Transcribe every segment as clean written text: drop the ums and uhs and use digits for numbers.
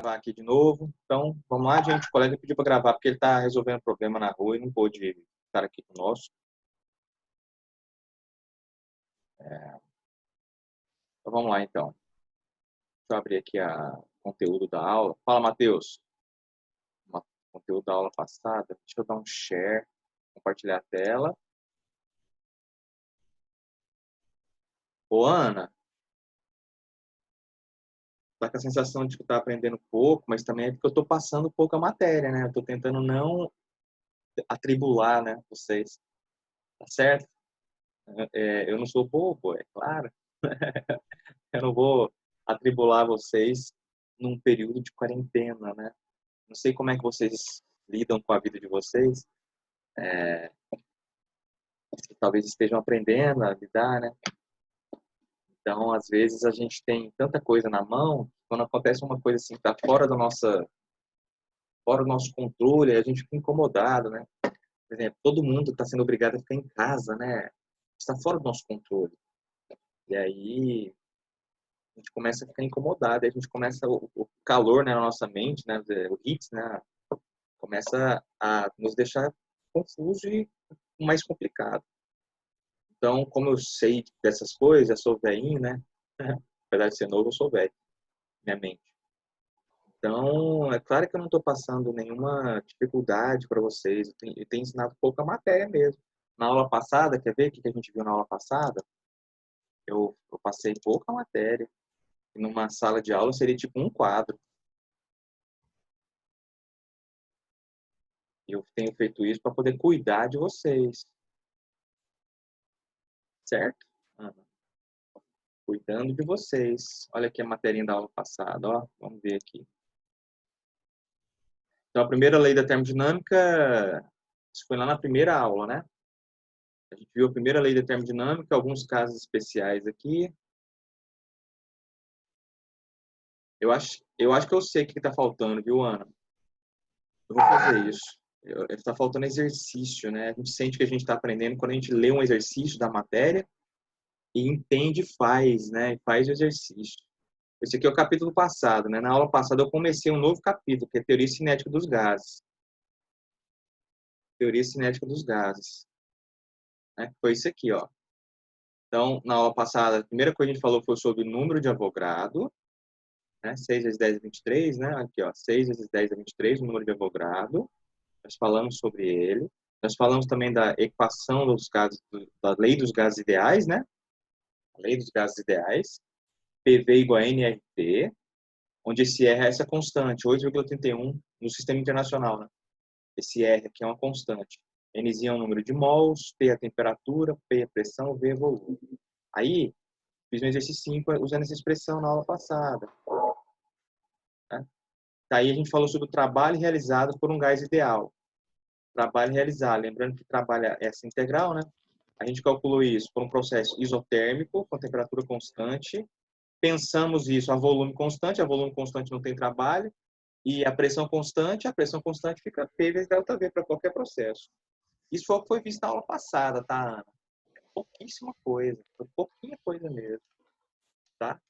Gravar aqui de novo. Então, vamos lá, gente. O colega pediu para gravar porque ele está resolvendo um problema na rua e não pôde estar aqui conosco. Então, vamos lá, então. Deixa eu abrir aqui o conteúdo da aula. Fala, Matheus. O conteúdo da aula passada. Deixa eu dar um share, compartilhar a tela. Ô, Ana, tá com a sensação de que tá aprendendo pouco, mas também é porque eu tô passando pouco a matéria, né? Eu tô tentando não atribular, né, vocês. Tá certo? Eu não sou bobo, é claro. Eu não vou atribular vocês num período de quarentena, né? Não sei como é que vocês lidam com a vida de vocês, que talvez estejam aprendendo a lidar, né? Então, às vezes, a gente tem tanta coisa na mão, quando acontece uma coisa assim que está fora do nosso controle, a gente fica incomodado, né? Por exemplo, todo mundo está sendo obrigado a ficar em casa, né? Está fora do nosso controle. E aí, a gente começa a ficar incomodado, a gente começa o calor, né, na nossa mente, né, o heat, né, começa a nos deixar confuso e mais complicado. Então, como eu sei dessas coisas, eu sou velhinho, né? Apesar de ser novo, eu sou velho, minha mente. Então, é claro que eu não estou passando nenhuma dificuldade para vocês. Eu tenho ensinado pouca matéria mesmo. Na aula passada, quer ver o que a gente viu na aula passada? Eu passei pouca matéria. E numa sala de aula seria tipo um quadro. Eu tenho feito isso para poder cuidar de vocês, certo? Cuidando de vocês. Olha aqui a materinha da aula passada, ó. Vamos ver aqui. Então, a primeira lei da termodinâmica, isso foi lá na primeira aula, né? A gente viu a primeira lei da termodinâmica, alguns casos especiais aqui. Eu acho que eu sei o que está faltando, viu, Ana? Eu vou fazer isso. Está faltando exercício, né? A gente sente que a gente está aprendendo quando a gente lê um exercício da matéria e entende e faz, né? Faz o exercício. Esse aqui é o capítulo passado, né? Na aula passada eu comecei um novo capítulo, que é Teoria Cinética dos Gases. Teoria Cinética dos Gases. Né? Foi isso aqui, ó. Então, na aula passada, a primeira coisa que a gente falou foi sobre o número de Avogadro, né? 6 vezes 10 é 23, né? Aqui, ó, 6 vezes 10 é 23, o número de Avogadro. Nós falamos sobre ele. Nós falamos também da equação dos gases, da lei dos gases ideais, né? A lei dos gases ideais. PV igual a nRT, onde esse R é essa constante, 8,31 no sistema internacional, né? Esse R aqui é uma constante. Nzinho é o número de mols, P é a temperatura, P é a pressão, V é volume. Aí, fiz um exercício 5 usando essa expressão na aula passada. Né? Daí a gente falou sobre o trabalho realizado por um gás ideal. Trabalho realizado, lembrando que trabalha essa integral, né? A gente calculou isso por um processo isotérmico, com temperatura constante. Pensamos isso a volume constante não tem trabalho. E a pressão constante fica P vezes delta V para qualquer processo. Isso foi o que foi visto na aula passada, tá, Ana? Pouquíssima coisa, pouquinha coisa mesmo, tá?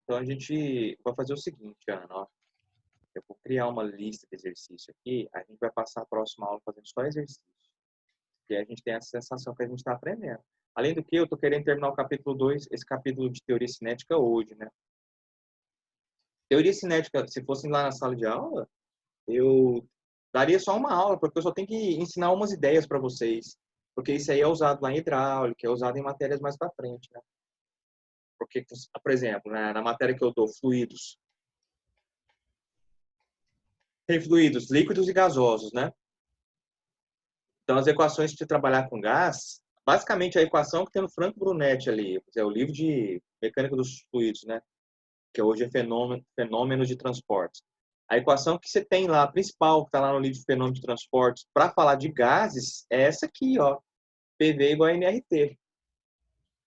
Então a gente vai fazer o seguinte, Ana, ó. Eu vou criar uma lista de exercícios aqui, a gente vai passar a próxima aula fazendo só exercício. E aí a gente tem essa sensação que a gente está aprendendo. Além do que, eu estou querendo terminar o capítulo 2, esse capítulo de teoria cinética hoje, né? Teoria cinética, se fosse lá na sala de aula, eu daria só uma aula, porque eu só tenho que ensinar umas ideias para vocês. Porque isso aí é usado lá em hidráulica, é usado em matérias mais para frente, né? Porque, por exemplo, né, na matéria que eu dou, fluidos. Tem fluidos líquidos e gasosos, né? Então, as equações de trabalhar com gás, basicamente a equação que tem no Franco Brunetti ali, é o livro de mecânica dos fluidos, né? Que hoje é fenômenos de transportes. A equação que você tem lá, a principal, que está lá no livro de fenômenos de transportes, para falar de gases, é essa aqui, ó. PV igual a nRT.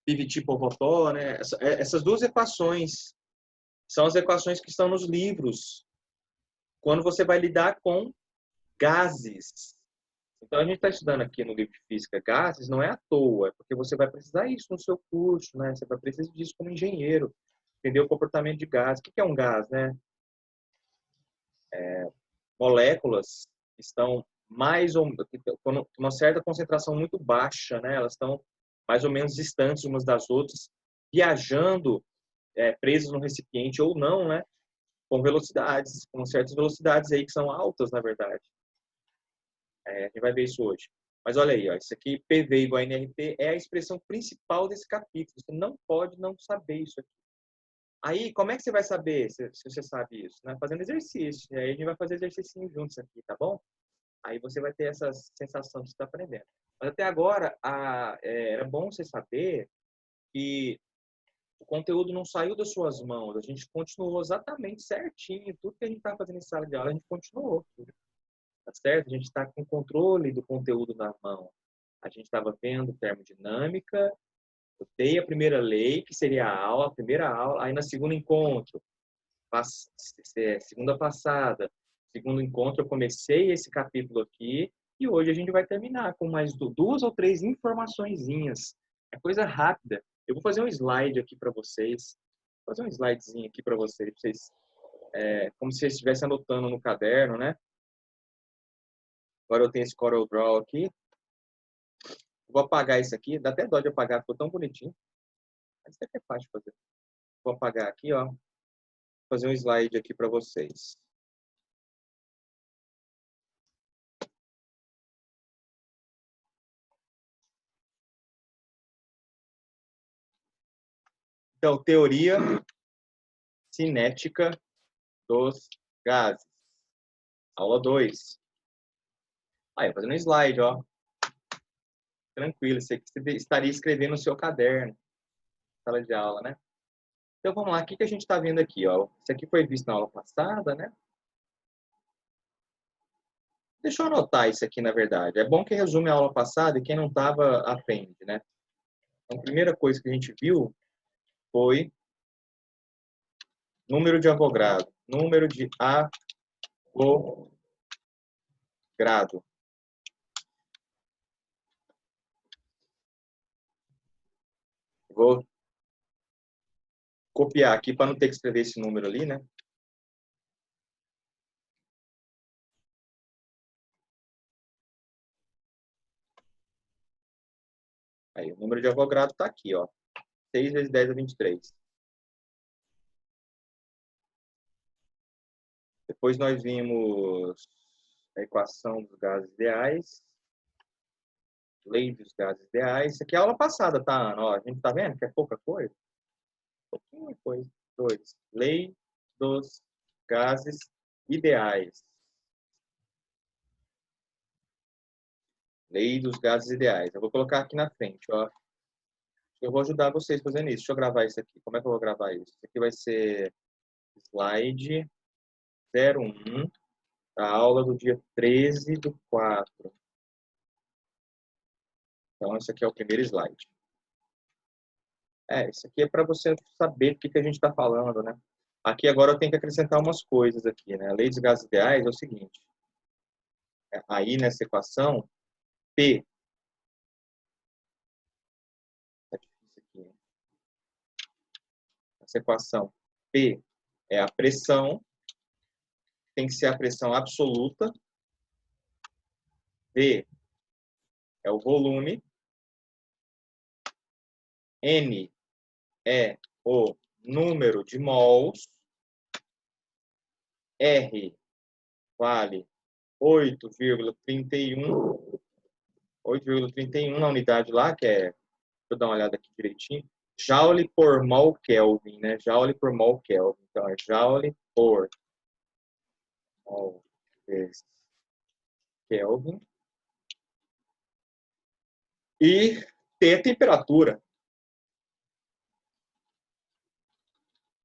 PVT por Votó, né? Essas duas equações são as equações que estão nos livros quando você vai lidar com gases. Então, a gente está estudando aqui no livro de física gases, não é à toa, é porque você vai precisar disso no seu curso, né? Você vai precisar disso como engenheiro, entender o comportamento de gás. O que é um gás, né? moléculas que estão mais ou com uma certa concentração muito baixa, né? Elas estão mais ou menos distantes umas das outras, viajando presas no recipiente ou não, né? Com velocidades, com certas velocidades aí que são altas, na verdade. A gente vai ver isso hoje. Mas olha aí, ó, isso aqui, PV igual a nRT, é a expressão principal desse capítulo. Você não pode não saber isso aqui. Aí, como é que você vai saber se você sabe isso? Né? Fazendo exercício. E aí a gente vai fazer exercício juntos aqui, tá bom? Aí você vai ter essa sensação de estar aprendendo. Mas até agora, era bom você saber que o conteúdo não saiu das suas mãos. A gente continuou exatamente certinho. Tudo que a gente está fazendo em sala de aula, a gente continuou. Tá certo? A gente está com o controle do conteúdo na mão. A gente estava vendo termodinâmica. Eu dei a primeira lei, que seria a primeira aula. Aí, na segundo encontro, segunda passada, segundo encontro, eu comecei esse capítulo aqui. E hoje a gente vai terminar com mais 2 ou 3 informaçõezinhas. É coisa rápida. Eu vou fazer um slide aqui para vocês. Vou fazer um slidezinho aqui para vocês. Como se vocês estivessem anotando no caderno, né? Agora eu tenho esse Corel Draw aqui. Vou apagar isso aqui. Dá até dó de apagar, ficou tão bonitinho. Mas isso aqui é fácil de fazer. Vou apagar aqui, ó. Vou fazer um slide aqui para vocês. Então, teoria cinética dos gases. Aula 2. Aí, fazendo um slide, ó. Tranquilo, você estaria escrevendo no seu caderno. Sala de aula, né? Então, vamos lá. O que a gente está vendo aqui, ó? Isso aqui foi visto na aula passada, né? Deixa eu anotar isso aqui, na verdade. É bom que resume a aula passada e quem não estava aprende, né? Então, a primeira coisa que a gente viu foi número de Avogadro. Número de Avogadro. Vou copiar aqui para não ter que escrever esse número ali, né? Aí, o número de Avogadro está aqui, ó. 6 vezes 10 é 23. Depois nós vimos a equação dos gases ideais. Lei dos gases ideais. Isso aqui é a aula passada, tá, Ana? Ó, a gente tá vendo que é pouca coisa? Pouquinha coisa. 2. Lei dos gases ideais. Lei dos gases ideais. Eu vou colocar aqui na frente, ó. Eu vou ajudar vocês fazendo isso. Deixa eu gravar isso aqui. Como é que eu vou gravar isso? Isso aqui vai ser slide 01 da aula do dia 13/4. Então, esse aqui é o primeiro slide. Isso aqui é para você saber do que a gente está falando, né? Aqui agora eu tenho que acrescentar umas coisas aqui, né? A lei dos gases ideais é o seguinte. Aí nessa equação, P. Tá difícil aqui, né? Essa equação, P é a pressão, tem que ser a pressão absoluta. V é o volume. N é o número de mols. R vale 8,31. 8,31 na unidade lá, que é... Deixa eu dar uma olhada aqui direitinho. Joule por mol Kelvin, né? Joule por mol Kelvin. Então, é Joule por mol vezes Kelvin. E T é temperatura.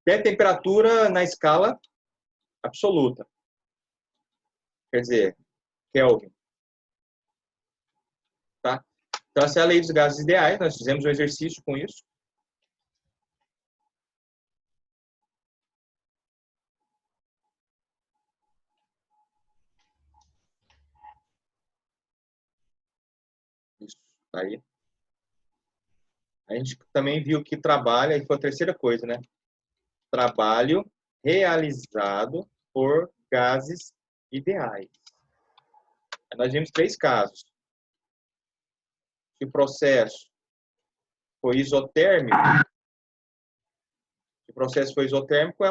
T é temperatura na escala absoluta. Quer dizer, Kelvin. Tá? Então, essa é a lei dos gases ideais. Nós fizemos um exercício com isso. Isso, tá aí. A gente também viu que trabalho, aí foi a terceira coisa, né? Trabalho realizado por gases ideais. Nós vimos 3 casos. Se o processo foi isotérmico, se o processo foi isotérmico,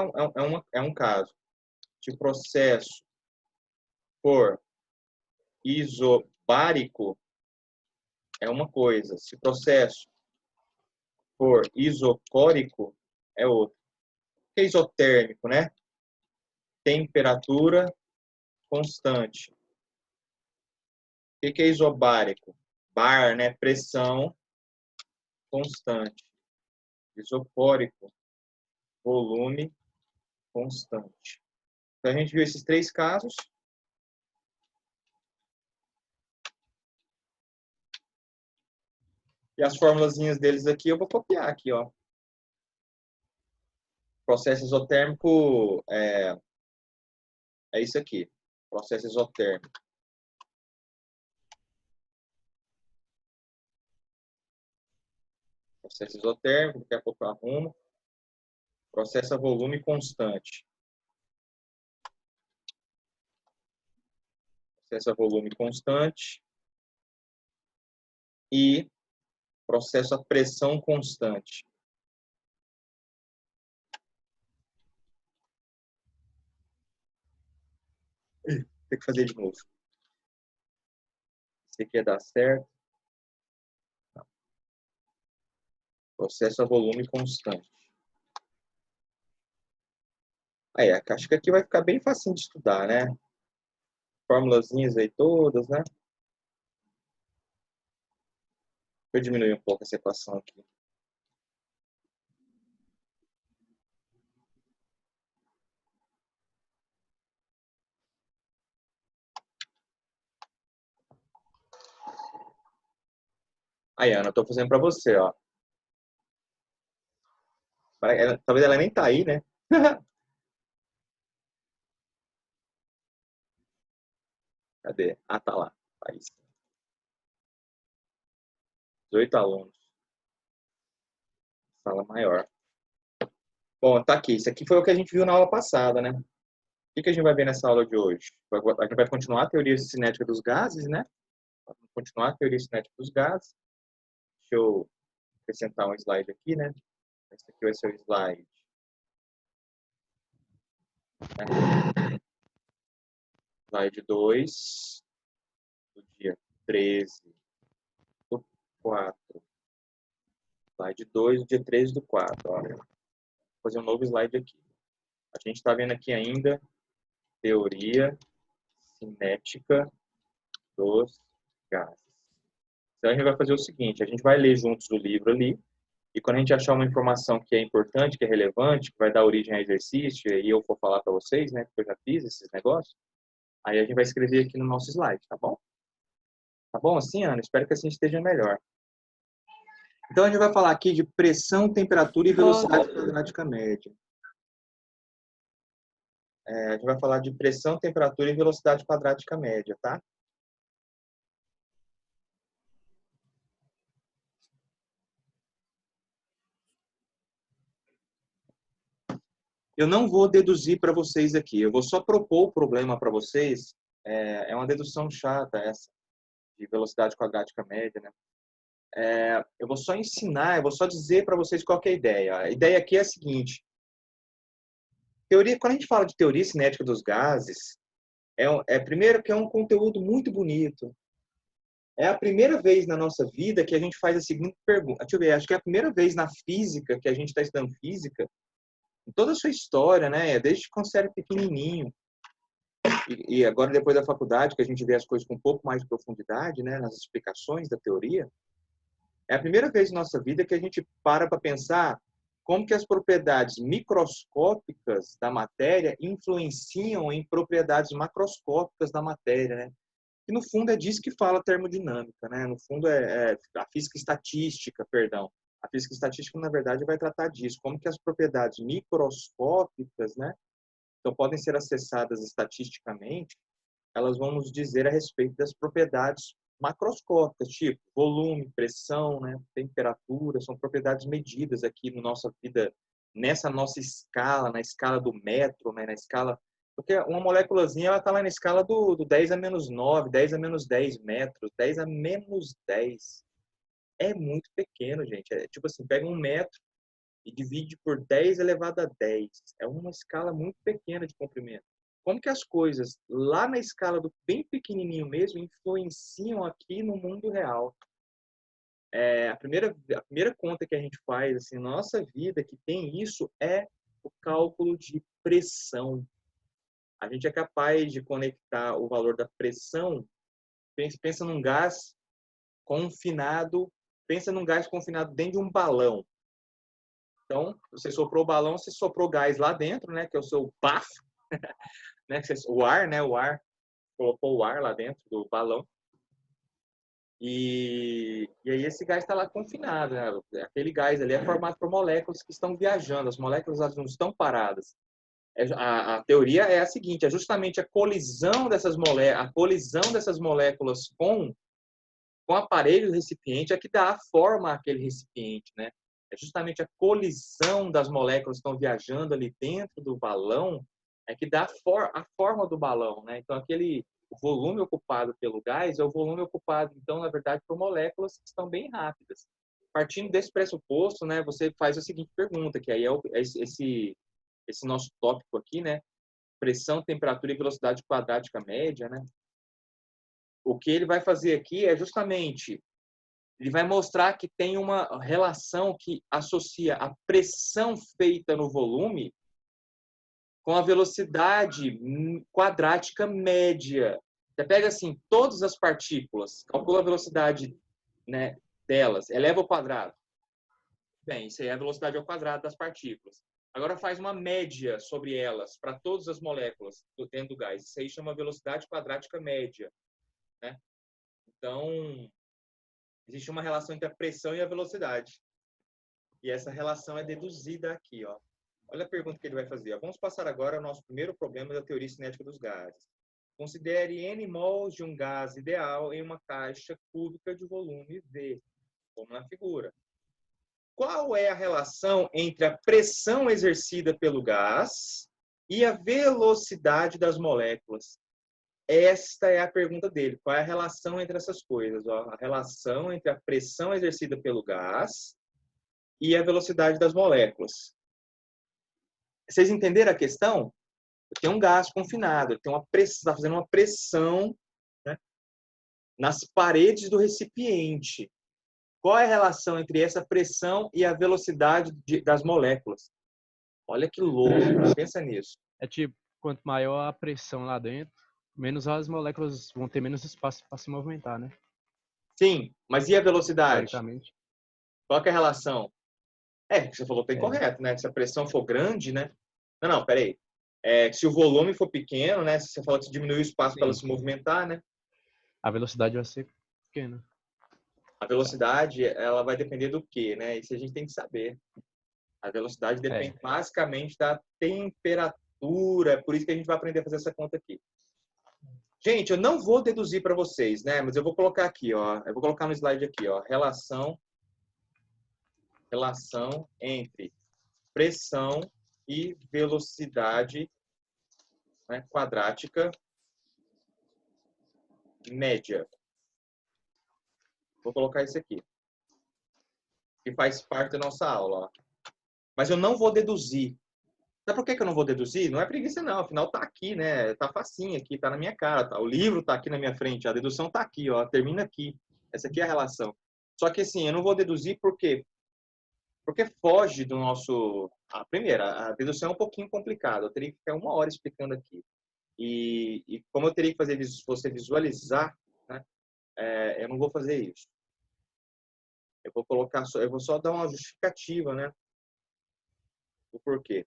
é um caso. Se o processo for isobárico, é uma coisa. Se o processo for isocórico, é outra. O que é isotérmico, né? Temperatura constante. O que é isobárico? Bar, né? Pressão constante. Isocórico, volume constante. Então, a gente viu esses 3 casos. E as formulazinhas deles aqui, eu vou copiar aqui, ó. Processo isotérmico é isso aqui. Processo isotérmico. Processo isotérmico, daqui a pouco eu arrumo. Processo a volume constante. Processo a volume constante. E processo a pressão constante. Tem que fazer de novo. Esse aqui ia dar certo. Não. Processo a volume constante. Aí, acho que aqui vai ficar bem facinho de estudar, né? Formulazinhas aí todas, né? Deixa eu diminuir um pouco essa equação aqui. Aí, Ana, eu tô fazendo para você, ó. Talvez ela nem tá aí, né? Cadê? Ah, tá lá. Aí sim. 18 alunos. Sala maior. Bom, tá aqui. Isso aqui foi o que a gente viu na aula passada, né? O que a gente vai ver nessa aula de hoje? A gente vai continuar a teoria cinética dos gases, né? Vamos continuar a teoria cinética dos gases. Deixa eu acrescentar um slide aqui, né? Esse aqui vai ser o slide. Slide 2, do dia 13 do 4. Slide 2, do dia 13 do 4. Olha. Vou fazer um novo slide aqui. A gente está vendo aqui ainda teoria cinética dos gases. Então, a gente vai fazer o seguinte, a gente vai ler juntos o livro ali, e quando a gente achar uma informação que é importante, que é relevante, que vai dar origem a exercício, e eu for falar para vocês, né, porque eu já fiz esses negócios, aí a gente vai escrever aqui no nosso slide, tá bom? Tá bom assim, Ana? Espero que assim esteja melhor. Então, a gente vai falar aqui de pressão, temperatura e velocidade quadrática média. A gente vai falar de pressão, temperatura e velocidade quadrática média, tá? Eu não vou deduzir para vocês aqui, eu vou só propor o problema para vocês. É uma dedução chata essa, de velocidade quadrática média, né? Eu vou só ensinar, eu vou só dizer para vocês qual que é a ideia. A ideia aqui é a seguinte. Quando a gente fala de teoria cinética dos gases, primeiro que é um conteúdo muito bonito. É a primeira vez na nossa vida que a gente faz a seguinte pergunta. Deixa eu ver, acho que é a primeira vez na física que a gente está estudando física, em toda a sua história, né? Desde quando você era pequenininho. E agora, depois da faculdade, que a gente vê as coisas com um pouco mais de profundidade, né? Nas explicações da teoria. É a primeira vez na nossa vida que a gente para pensar como que as propriedades microscópicas da matéria influenciam em propriedades macroscópicas da matéria, né? E no fundo é disso que fala a termodinâmica, né? No fundo é a física estatística, perdão. A física estatística, na verdade, vai tratar disso, como que as propriedades microscópicas, né? Então, podem ser acessadas estatisticamente, elas vão nos dizer a respeito das propriedades macroscópicas, tipo volume, pressão, né, temperatura, são propriedades medidas aqui na nossa vida, nessa nossa escala, na escala do metro, né, na escala Porque uma moléculazinha, ela está lá na escala do 10 a menos 9, 10 a menos 10 metros, 10 a menos 10. É muito pequeno, gente. É tipo assim, pega 1 metro e divide por 10 elevado a 10. É uma escala muito pequena de comprimento. Como que as coisas lá na escala do bem pequenininho mesmo influenciam aqui no mundo real? A primeira conta que a gente faz assim, na nossa vida que tem isso é o cálculo de pressão. A gente é capaz de conectar o valor da pressão. Pensa num gás confinado, pensa num gás confinado dentro de um balão. Então, você soprou o balão, você soprou gás lá dentro, né, que é o seu bafo, né, o ar, né, o ar, colocou o ar lá dentro do balão. E aí esse gás está lá confinado, né? Aquele gás ali é formado por moléculas que estão viajando. As moléculas elas não estão paradas. A teoria é a seguinte: é justamente a colisão dessas moléculas com o aparelho do recipiente é que dá a forma àquele recipiente, né? É justamente a colisão das moléculas que estão viajando ali dentro do balão é que dá a forma do balão, né? Então o volume ocupado pelo gás é o volume ocupado, então, na verdade, por moléculas que estão bem rápidas. Partindo desse pressuposto, né, você faz a seguinte pergunta, que aí é esse nosso tópico aqui, né? Pressão, temperatura e velocidade quadrática média, né? O que ele vai fazer aqui é justamente, ele vai mostrar que tem uma relação que associa a pressão feita no volume com a velocidade quadrática média. Você pega assim, todas as partículas, calcula a velocidade, né, delas, eleva ao quadrado. Bem, isso aí é a velocidade ao quadrado das partículas. Agora faz uma média sobre elas, para todas as moléculas dentro do gás. Isso aí chama velocidade quadrática média, né? Então, existe uma relação entre a pressão e a velocidade. E essa relação é deduzida aqui, ó. Olha a pergunta que ele vai fazer. Vamos passar agora ao nosso primeiro problema da teoria cinética dos gases. Considere N mols de um gás ideal em uma caixa cúbica de volume V, como na figura. Qual é a relação entre a pressão exercida pelo gás e a velocidade das moléculas? Esta é a pergunta dele. Qual é a relação entre essas coisas? Ó, a relação entre a pressão exercida pelo gás e a velocidade das moléculas. Vocês entenderam a questão? Tem um gás confinado, tem uma pressão, está fazendo uma pressão, né, nas paredes do recipiente. Qual é a relação entre essa pressão e a velocidade das moléculas? Olha que louco, pensa nisso. É tipo, quanto maior a pressão lá dentro, menos as moléculas vão ter menos espaço para se movimentar, né? Sim, mas e a velocidade? Teoricamente. Qual que é a relação? Você falou que tá incorreto, né? Se a pressão for grande, né? Não, peraí. Se o volume for pequeno, né? Se você fala que se diminui o espaço para ela se movimentar, né? A velocidade vai ser pequena. A velocidade, ela vai depender do quê, né? Isso a gente tem que saber. A velocidade depende basicamente da temperatura. Por isso que a gente vai aprender a fazer essa conta aqui. Gente, eu não vou deduzir para vocês, né? Mas eu vou colocar aqui, ó. Eu vou colocar no slide aqui, ó. Relação entre pressão e velocidade, né, quadrática média. Vou colocar isso aqui, que faz parte da nossa aula. Ó. Mas eu não vou deduzir. Sabe por que eu não vou deduzir? Não é preguiça, não. Afinal, tá aqui, né? Tá facinho aqui, tá na minha cara. Tá? O livro tá aqui na minha frente. A dedução tá aqui, ó. Termina aqui. Essa aqui é a relação. Só que, assim, eu não vou deduzir por quê? Porque foge do nosso... Primeira, a dedução é um pouquinho complicada. Eu teria que ficar 1 hora explicando aqui. E como eu teria que fazer você visualizar, né? Eu não vou fazer isso. Eu vou só dar uma justificativa, né? O porquê.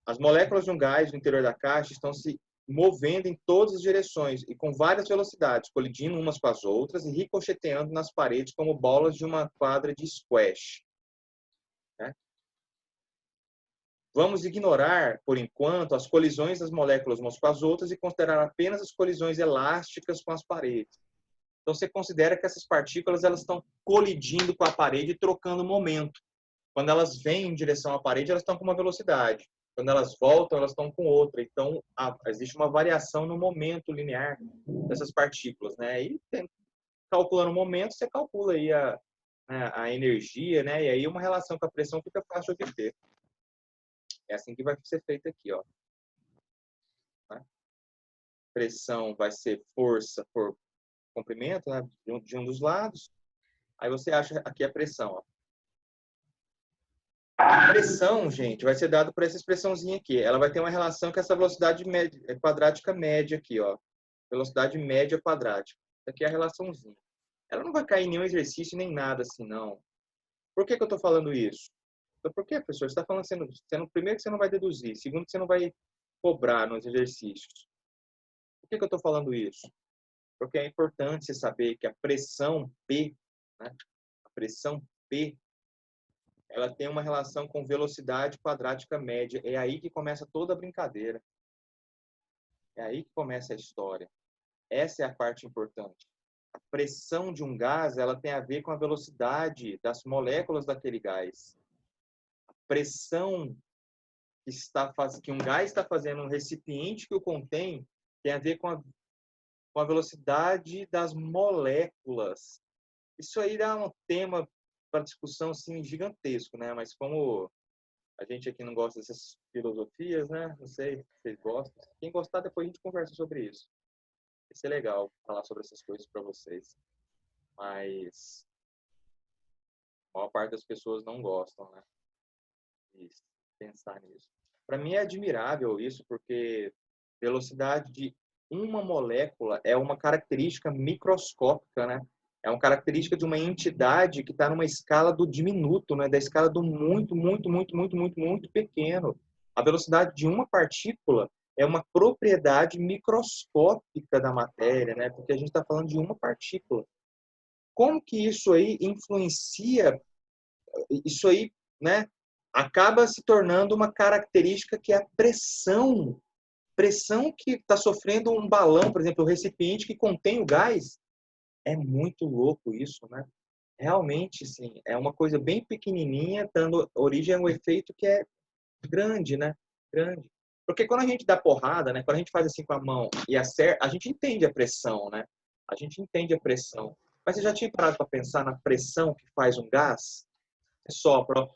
As moléculas de um gás no interior da caixa estão se movendo em todas as direções e com várias velocidades, colidindo umas com as outras e ricocheteando nas paredes como bolas de uma quadra de squash. Né? Vamos ignorar, por enquanto, as colisões das moléculas umas com as outras e considerar apenas as colisões elásticas com as paredes. Então, você considera que essas partículas elas estão colidindo com a parede e trocando momento. Quando elas vêm em direção à parede, elas estão com uma velocidade. Quando elas voltam, elas estão com outra. Então, existe uma variação no momento linear dessas partículas, né? E calculando o momento, você calcula aí a energia, né? E aí uma relação com a pressão fica fácil de ter. É assim que vai ser feito aqui, ó. Tá? Pressão vai ser força por comprimento, né? De um dos lados. Aí você acha aqui a pressão, ó. A pressão, gente, vai ser dada por essa expressãozinha aqui. Ela vai ter uma relação com essa velocidade média, quadrática média aqui, ó. Velocidade média quadrática. Isso aqui é a relaçãozinha. Ela não vai cair em nenhum exercício nem nada assim, não. Por que eu estou falando isso? Por que, professor? Você está falando, primeiro que você não vai deduzir, segundo que você não vai cobrar nos exercícios. Por que eu estou falando isso? Porque é importante você saber que a pressão P, né? A pressão P, ela tem uma relação com velocidade quadrática média. É aí que começa toda a brincadeira. É aí que começa a história. Essa é a parte importante. A pressão de um gás, ela tem a ver com a velocidade das moléculas daquele gás. A pressão que um gás está fazendo, um recipiente que o contém, tem a ver com a velocidade das moléculas. Isso aí dá um tema para discussão assim, gigantesco, né? Mas como a gente aqui não gosta dessas filosofias, né? Não sei se vocês gostam. Quem gostar, depois a gente conversa sobre isso. Vai ser legal falar sobre essas coisas para vocês. Mas a maior parte das pessoas não gostam, né? De pensar nisso. Para mim é admirável isso, porque velocidade de uma molécula é uma característica microscópica, né? É uma característica de uma entidade que está numa escala do diminuto, né? Da escala do muito, muito, muito, muito, muito, muito pequeno. A velocidade de uma partícula é uma propriedade microscópica da matéria, né? Porque a gente está falando de uma partícula. Como que isso aí influencia? Isso aí, né? Acaba se tornando uma característica que é a pressão. Pressão que está sofrendo um balão, por exemplo, o recipiente que contém o gás. É muito louco isso, né? Realmente, sim, é uma coisa bem pequenininha, dando origem a um efeito que é grande, né? Grande. Porque quando a gente dá porrada, né? Quando a gente faz assim com a mão e acerta, a gente entende a pressão, né? A gente entende a pressão. Mas você já tinha parado para pensar na pressão que faz um gás? É sopra.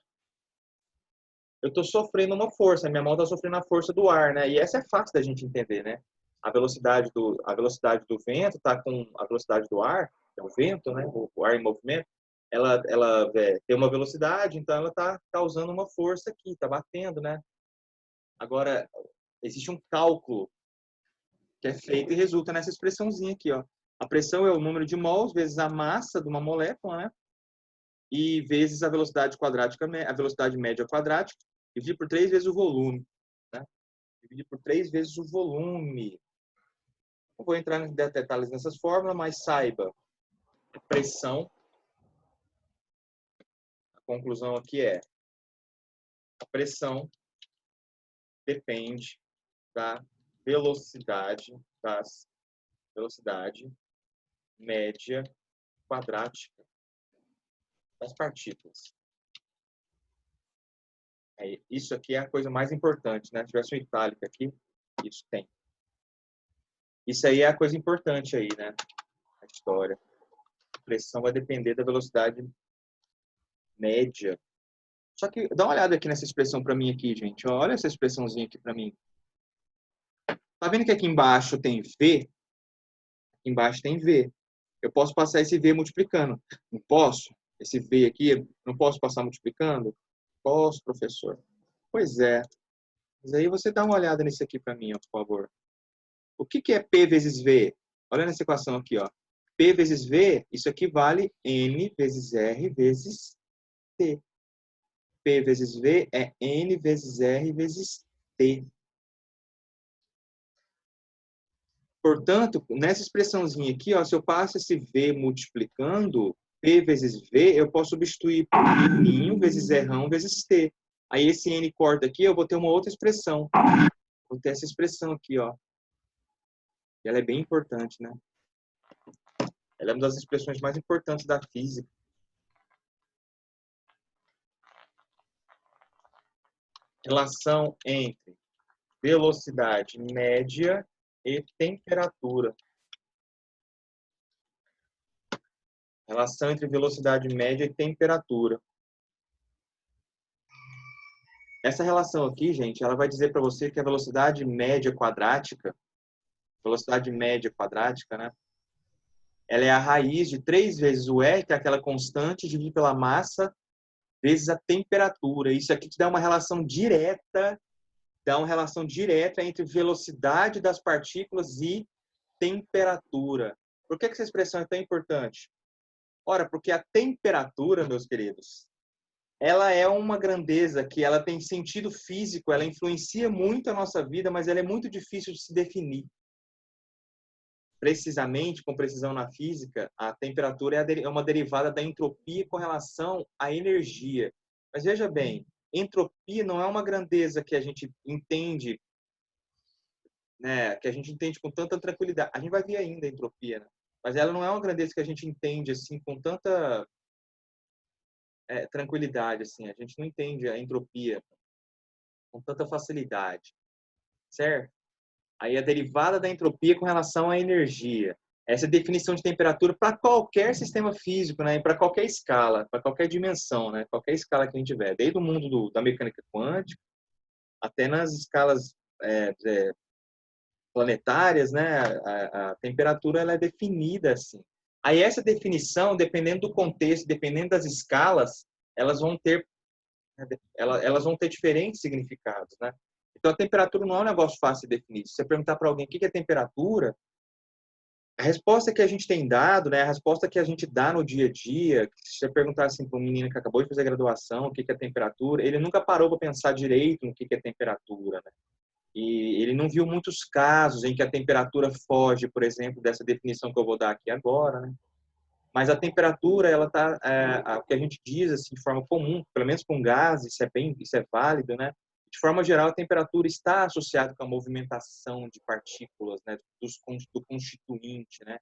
Eu estou sofrendo uma força, minha mão está sofrendo a força do ar, né? E essa é fácil da gente entender, né? A velocidade do vento está com a velocidade do ar, que é o vento, né? O ar em movimento, ela tem uma velocidade, então ela está causando uma força aqui, está batendo, né? Agora, existe um cálculo que é feito e resulta nessa expressãozinha aqui, ó. A pressão é o número de mols vezes a massa de uma molécula, né? E vezes a velocidade quadrática, a velocidade média quadrática, dividir por 3 vezes o volume, né? Dividir por 3 vezes o volume. Não vou entrar em detalhes nessas fórmulas, mas saiba, a pressão, a conclusão aqui é, a pressão depende da velocidade média quadrática das partículas. Isso aqui é a coisa mais importante, né? Se tivesse um itálico aqui, isso tem. Isso aí é a coisa importante aí, né? A história. A pressão vai depender da velocidade média. Só que dá uma olhada aqui nessa expressão para mim aqui, gente. Olha essa expressãozinha aqui para mim. Tá vendo que aqui embaixo tem V? Aqui embaixo tem V. Eu posso passar esse V multiplicando. Não posso? Esse V aqui, não posso passar multiplicando? Posso, professor. Pois é. Mas aí você dá uma olhada nisso aqui para mim, ó, por favor. O que é P vezes V? Olha nessa equação aqui, ó. P vezes V, isso aqui vale N vezes R vezes T. P vezes V é N vezes R vezes T. Portanto, nessa expressãozinha aqui, ó, se eu passo esse V multiplicando, P vezes V, eu posso substituir por N vezes R vezes T. Aí esse N corta aqui, eu vou ter uma outra expressão. Vou ter essa expressão aqui, ó. E ela é bem importante, né? Ela é uma das expressões mais importantes da física. Relação entre velocidade média e temperatura. Relação entre velocidade média e temperatura. Essa relação aqui, gente, ela vai dizer para você que a velocidade média quadrática, né? Ela é a raiz de 3 vezes o R, que é aquela constante, dividido pela massa, vezes a temperatura. Isso aqui te dá uma relação direta entre velocidade das partículas e temperatura. Por que essa expressão é tão importante? Ora, porque a temperatura, meus queridos, ela é uma grandeza que ela tem sentido físico, ela influencia muito a nossa vida, mas ela é muito difícil de se definir. Precisamente, com precisão na física, a temperatura é uma derivada da entropia com relação à energia. Mas veja bem, entropia não é uma grandeza que a gente entende, né, que a gente entende com tanta tranquilidade. A gente vai ver ainda a entropia, né? Mas ela não é uma grandeza que a gente entende assim com tanta tranquilidade, assim. A gente não entende a entropia com tanta facilidade, certo? Aí a derivada da entropia com relação à energia. Essa é a definição de temperatura para qualquer sistema físico, né? Para qualquer escala, para qualquer dimensão, né? Qualquer escala que a gente tiver, desde o mundo da mecânica quântica até nas escalas planetárias, né? A temperatura ela é definida assim. Aí essa definição, dependendo do contexto, dependendo das escalas, elas vão ter diferentes significados, né? Então, a temperatura não é um negócio fácil de definir. Se você perguntar para alguém o que é temperatura, a resposta que a gente tem dado, né, a resposta que a gente dá no dia a dia, se você perguntar assim para um menino que acabou de fazer graduação, o que é temperatura, ele nunca parou para pensar direito no que é temperatura, né? E ele não viu muitos casos em que a temperatura foge, por exemplo, dessa definição que eu vou dar aqui agora, né? Mas a temperatura, ela tá, o que a gente diz assim, de forma comum, pelo menos com gás, isso é válido, né? De forma geral, a temperatura está associada com a movimentação de partículas, né? Do constituinte, né?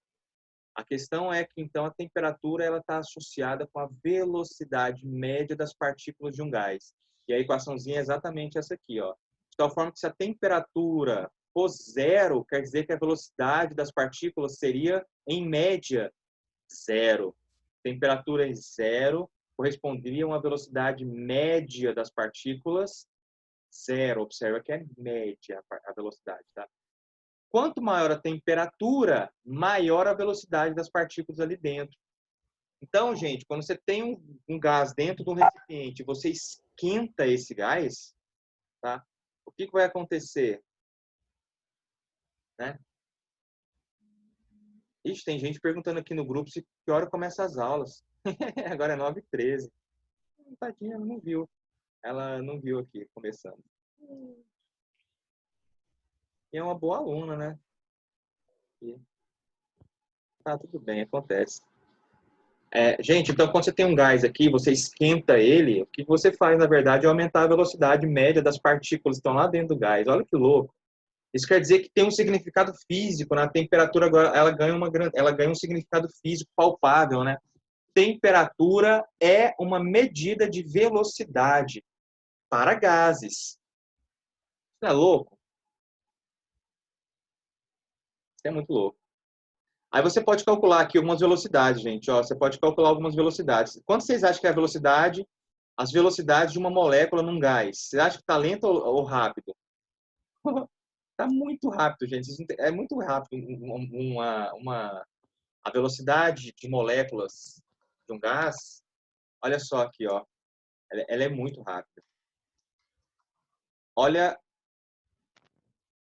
A questão é que, então, a temperatura ela está associada com a velocidade média das partículas de um gás. E a equaçãozinha é exatamente essa aqui, ó. De tal forma que se a temperatura for zero, quer dizer que a velocidade das partículas seria, em média, zero. Temperatura em zero corresponderia a uma velocidade média das partículas zero. Observa que é média a velocidade, tá? Quanto maior a temperatura, maior a velocidade das partículas ali dentro. Então, gente, quando você tem um gás dentro de um recipiente, você esquenta esse gás, tá? O que vai acontecer? Né? Ixi, tem gente perguntando aqui no grupo se que hora começa as aulas. Agora é 9h13. Tadinha, ela não viu. Ela não viu aqui, começando. E é uma boa aluna, né? E tá tudo bem, acontece. Gente, então quando você tem um gás aqui, você esquenta ele, o que você faz, na verdade, é aumentar a velocidade média das partículas que estão lá dentro do gás. Olha que louco. Isso quer dizer que tem um significado físico, né? A temperatura agora, ela ganha um significado físico palpável, né? Temperatura é uma medida de velocidade para gases. Isso é louco? Isso é muito louco. Aí você pode calcular aqui algumas velocidades, gente. Ó, você pode calcular algumas velocidades. Quanto vocês acham que é a velocidade, as velocidades de uma molécula num gás? Você acha que está lento ou rápido? Está muito rápido, gente. É muito rápido. A velocidade de moléculas de um gás, olha só aqui, ó. Ela é muito rápida. Olha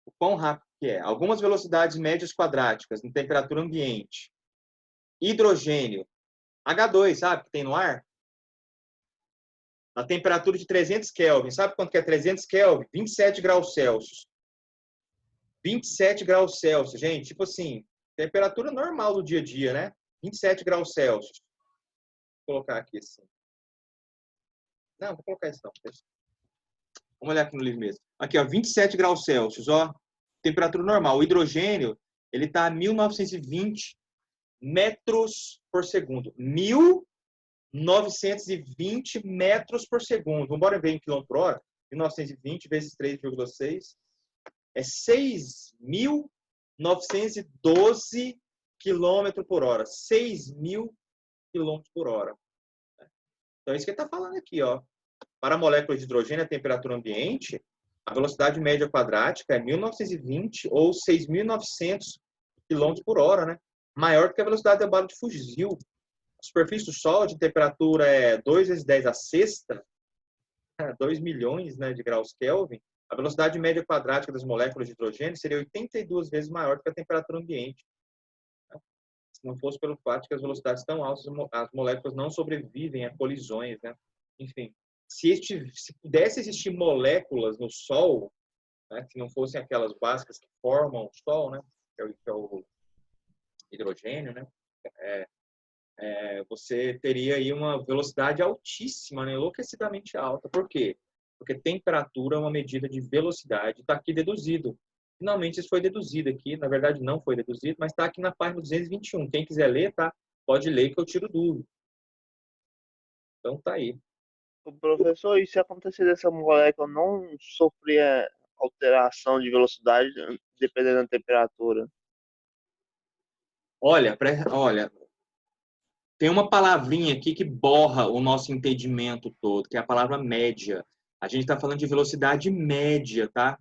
o quão rápido que é. Algumas velocidades médias quadráticas em temperatura ambiente. Hidrogênio, H2, sabe, que tem no ar? A temperatura de 300 Kelvin. Sabe quanto que é 300 Kelvin? 27 graus Celsius. 27 graus Celsius, gente. Tipo assim, temperatura normal do dia a dia, né? 27 graus Celsius. Vou colocar aqui assim. Não, vou colocar isso não. Vamos olhar aqui no livro mesmo. Aqui, ó, 27 graus Celsius, ó. Temperatura normal. O hidrogênio, ele está a 1920 metros por segundo. 1920 metros por segundo. Vamos embora ver em quilômetro por hora. 1920 vezes 3,6 é 6.912 km por hora. 6.000 km por hora. Então, é isso que ele está falando aqui, ó. Para a molécula de hidrogênio, a temperatura ambiente, a velocidade média quadrática é 1920 ou 6.900 km por hora, né? Maior do que a velocidade da bala de fuzil. A superfície do Sol, de temperatura é 2 vezes 10 a sexta, 2 milhões, né, de graus Kelvin. A velocidade média quadrática das moléculas de hidrogênio seria 82 vezes maior do que a temperatura ambiente. Se não fosse pelo fato de que as velocidades tão altas, as moléculas não sobrevivem a colisões, né? Enfim, se pudesse existir moléculas no Sol, né, que não fossem aquelas básicas que formam o Sol, né, que é o hidrogênio, né, você teria aí uma velocidade altíssima, né, enlouquecidamente alta. Por quê? Porque temperatura é uma medida de velocidade, está aqui deduzido. Finalmente isso foi deduzido aqui, na verdade não foi deduzido, mas está aqui na página 221. Quem quiser ler, tá? Pode ler que eu tiro dúvida. Então tá aí. O professor, e se acontecer dessa molécula não sofrer alteração de velocidade dependendo da temperatura? Olha, tem uma palavrinha aqui que borra o nosso entendimento todo, que é a palavra média. A gente está falando de velocidade média, tá?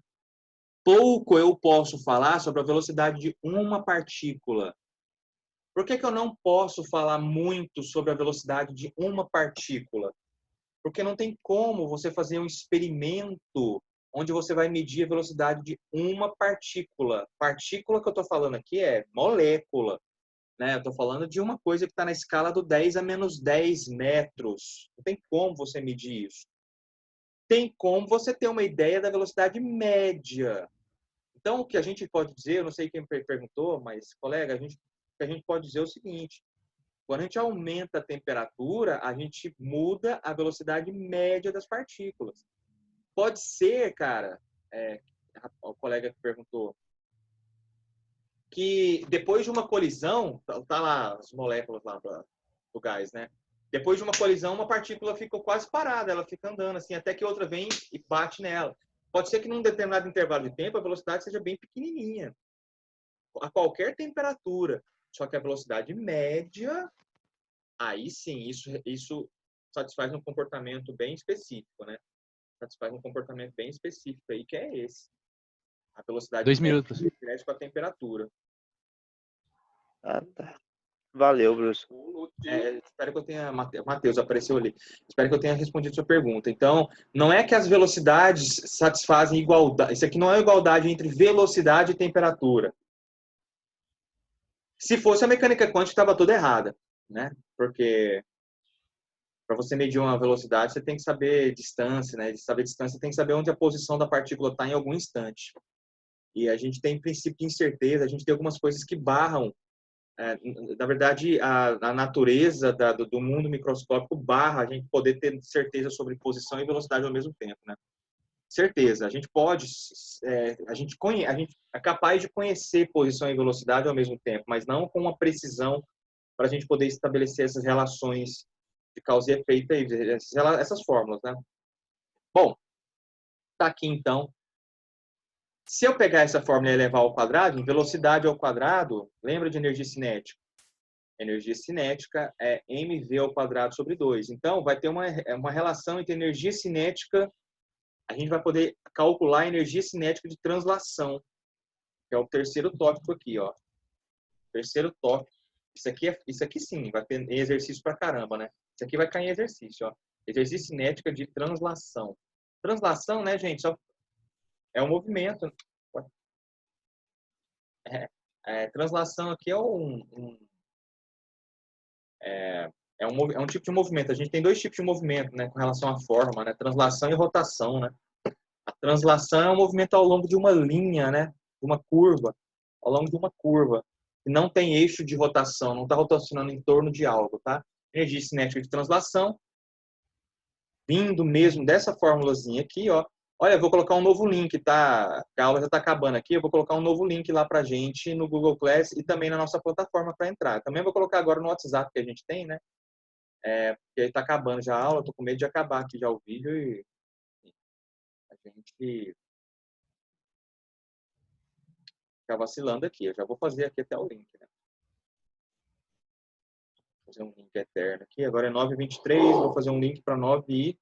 Pouco eu posso falar sobre a velocidade de uma partícula. Por que eu não posso falar muito sobre a velocidade de uma partícula? Porque não tem como você fazer um experimento onde você vai medir a velocidade de uma partícula. Partícula que eu estou falando aqui é molécula. Né? Eu estou falando de uma coisa que está na escala do 10 a menos 10 metros. Não tem como você medir isso. Tem como você ter uma ideia da velocidade média. Então, o que a gente pode dizer, eu não sei quem me perguntou, mas, colega, o que a gente pode dizer é o seguinte: quando a gente aumenta a temperatura, a gente muda a velocidade média das partículas. Pode ser, cara, o colega que perguntou, que depois de uma colisão, tá lá as moléculas lá do gás, né? Depois de uma colisão, uma partícula ficou quase parada, ela fica andando assim, até que outra vem e bate nela. Pode ser que num determinado intervalo de tempo a velocidade seja bem pequenininha, a qualquer temperatura. Só que a velocidade média, aí sim, isso satisfaz um comportamento bem específico, né? Satisfaz um comportamento bem específico aí, que é esse. A velocidade 2 média minutos. cresce com a temperatura. Ah, tá. Valeu, Bruce. Espero que eu tenha... Matheus apareceu ali. Espero que eu tenha respondido a sua pergunta. Então, não é que as velocidades satisfazem igualdade. Isso aqui não é igualdade entre velocidade e temperatura. Se fosse a mecânica quântica, estava toda errada, né? Porque para você medir uma velocidade, você tem que saber distância, né? De saber distância, tem que saber onde a posição da partícula está em algum instante. E a gente tem princípio de incerteza, a gente tem algumas coisas que barram. Na verdade, a natureza do mundo microscópico barra a gente poder ter certeza sobre posição e velocidade ao mesmo tempo, né? Certeza. A gente pode, a gente é capaz de conhecer posição e velocidade ao mesmo tempo, mas não com uma precisão para a gente poder estabelecer essas relações de causa e efeito aí, essas fórmulas, né? Bom, tá aqui então. Se eu pegar essa fórmula e elevar ao quadrado, em velocidade ao quadrado, lembra de energia cinética? Energia cinética é mv ao quadrado sobre 2. Então, vai ter uma relação entre energia cinética, a gente vai poder calcular a energia cinética de translação, que é o terceiro tópico aqui, ó. Terceiro tópico. Isso aqui sim, vai ter exercício pra caramba, né? Isso aqui vai cair em exercício, ó. Exercício cinética de translação. Translação, né, gente? É um movimento. Translação aqui é um tipo de movimento. A gente tem dois tipos de movimento, né, com relação à forma, né? Translação e rotação, né? A translação é um movimento ao longo de uma linha, né? De uma curva, ao longo de uma curva. E não tem eixo de rotação, não está rotacionando em torno de algo, tá? Energia cinética de translação, vindo mesmo dessa formulazinha aqui, ó. Olha, eu vou colocar um novo link, tá? A aula já está acabando aqui, eu vou colocar um novo link lá pra gente no Google Class e também na nossa plataforma para entrar. Também vou colocar agora no WhatsApp que a gente tem, né? Porque está acabando já a aula, tô com medo de acabar aqui já o vídeo e gente ficar vacilando aqui. Eu já vou fazer aqui até o link, né? Vou fazer um link eterno aqui. Agora é 9h23, vou fazer um link para 9h